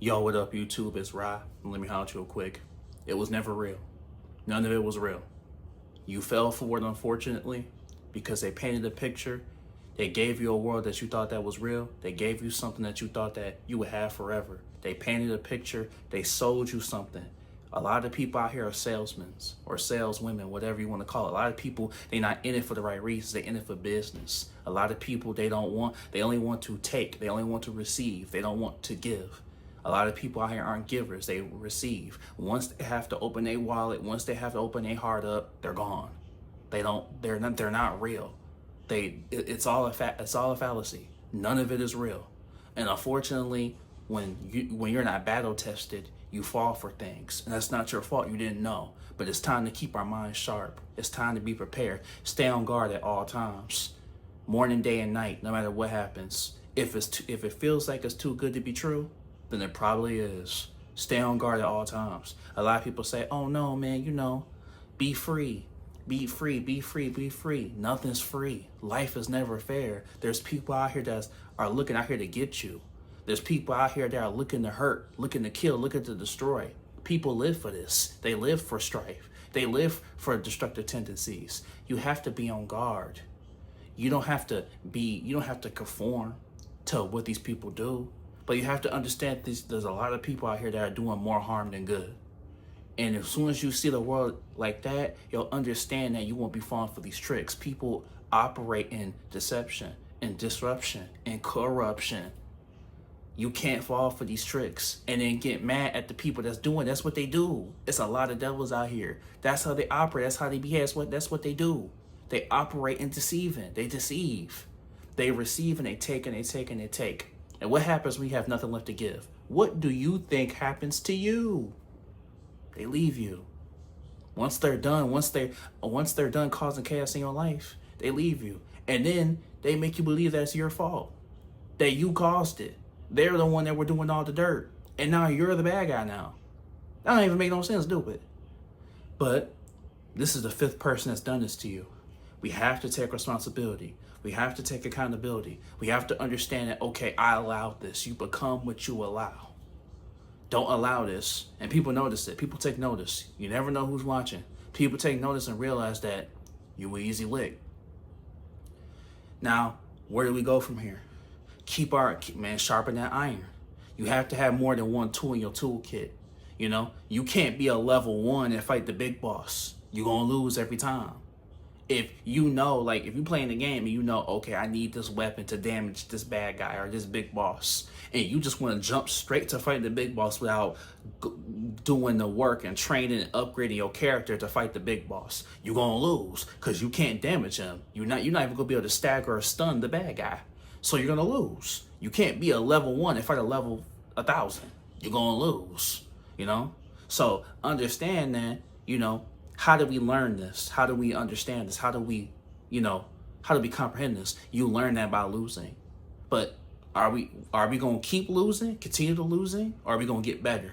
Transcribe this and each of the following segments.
Yo, what up, YouTube? It's Rye. Let me holler at you real quick. It was never real. None of it was real. You fell for it, unfortunately, because they painted a picture. They gave you a world that you thought that was real. They gave you something that you thought that you would have forever. They painted a picture. They sold you something. A lot of people out here are salesmen or saleswomen, whatever you want to call it. A lot of people, they're not in it for the right reasons. They're in it for business. A lot of people, they only want to take. They only want to receive. They don't want to give. A lot of people out here aren't givers, they receive. Once they have to open their wallet, once they have to open their heart up, they're gone. They're not real. It's all a fallacy. None of it is real. And unfortunately, when you're not battle tested, you fall for things. And that's not your fault, you didn't know. But it's time to keep our minds sharp. It's time to be prepared. Stay on guard at all times. Morning, day, and night, no matter what happens. If it feels like it's too good to be true, then it probably is. Stay on guard at all times. A lot of people say, oh no, man, be free. Be free, be free, be free. Nothing's free. Life is never fair. There's people out here that are looking out here to get you. There's people out here that are looking to hurt, looking to kill, looking to destroy. People live for this. They live for strife. They live for destructive tendencies. You have to be on guard. You don't have to conform to what these people do. But you have to understand there's a lot of people out here that are doing more harm than good. And as soon as you see the world like that, you'll understand that you won't be falling for these tricks. People operate in deception, in disruption, in corruption. You can't fall for these tricks and then get mad at the people that's what they do. It's a lot of devils out here. That's how they operate. That's how they behave. That's what they do. They operate in deceiving. They deceive. They receive and they take and they take and they take. And what happens when you have nothing left to give? What do you think happens to you? They leave you. Once they're done causing chaos in your life, they leave you. And then they make you believe that it's your fault, that you caused it. They're the one that were doing all the dirt. And now you're the bad guy now. That don't even make no sense, do it. But this is the fifth person that's done this to you. We have to take responsibility. We have to take accountability. We have to understand that, okay, I allowed this. You become what you allow. Don't allow this. And people notice it. People take notice. You never know who's watching. People take notice and realize that you were easy lick. Now, where do we go from here? Sharpen that iron. You have to have more than one tool in your toolkit. You can't be a level 1 and fight the big boss. You're going to lose every time. If if you play in the game and okay, I need this weapon to damage this bad guy or this big boss, and you just want to jump straight to fight the big boss without doing the work and training and upgrading your character to fight the big boss, you're going to lose because you can't damage him. You're not even going to be able to stagger or stun the bad guy. So you're going to lose. You can't be a level 1 and fight a level 1,000. You're going to lose, So understand that, how do we learn this? How do we understand this? How do we comprehend this? You learn that by losing. But are we going to keep losing, continue to losing, or are we going to get better?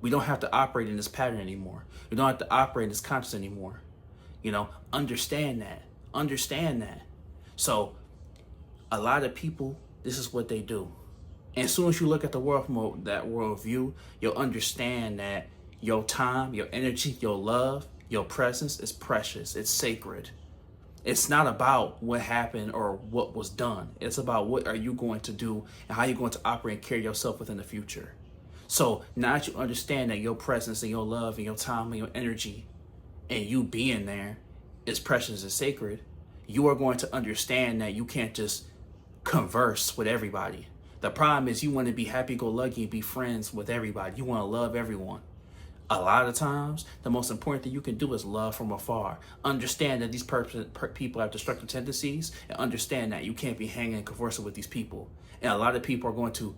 We don't have to operate in this pattern anymore. We don't have to operate in this conscience anymore. Understand that. Understand that. So a lot of people, this is what they do. And as soon as you look at the world from that worldview, you'll understand that your time, your energy, your love, your presence is precious. It's sacred. It's not about what happened or what was done. It's about what are you going to do and how you're going to operate and carry yourself within the future. So now that you understand that your presence and your love and your time and your energy and you being there is precious and sacred, you are going to understand that you can't just converse with everybody. The problem is you want to be happy-go-lucky and be friends with everybody. You want to love everyone. A lot of times, the most important thing you can do is love from afar. Understand that these people have destructive tendencies, and understand that you can't be hanging and conversing with these people. And a lot of people are going to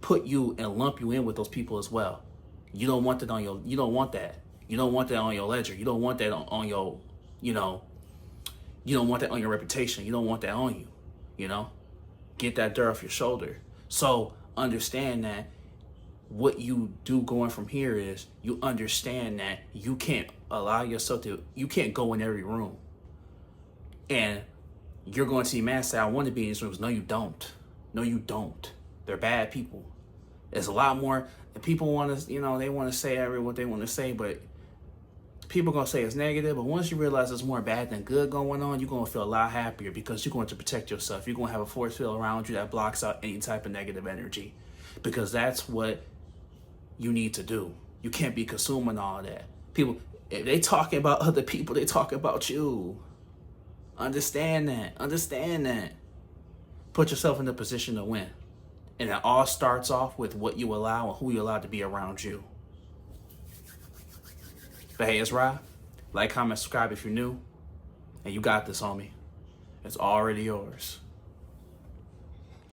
put you and lump you in with those people as well. You don't want that on your. You don't want that. You don't want that on your ledger. You don't want that on your. You don't want that on your reputation. You don't want that on you. Get that dirt off your shoulder. So understand that. What you do going from here is you understand that you can't allow yourself you can't go in every room. And you're going to see man say, I want to be in these rooms. No, you don't. No, you don't. They're bad people. There's a lot more And people want to, they want to say what they want to say, but people going to say it's negative. But once you realize there's more bad than good going on, you're going to feel a lot happier because you're going to protect yourself. You're going to have a force field around you that blocks out any type of negative energy, because that's what you need to do. You can't be consuming all that. People, if they talking about other people, they talking about you. Understand that. Understand that. Put yourself in the position to win. And it all starts off with what you allow and who you allow to be around you. But hey, it's Ra. Like, comment, subscribe if you're new. And you got this, homie. It's already yours.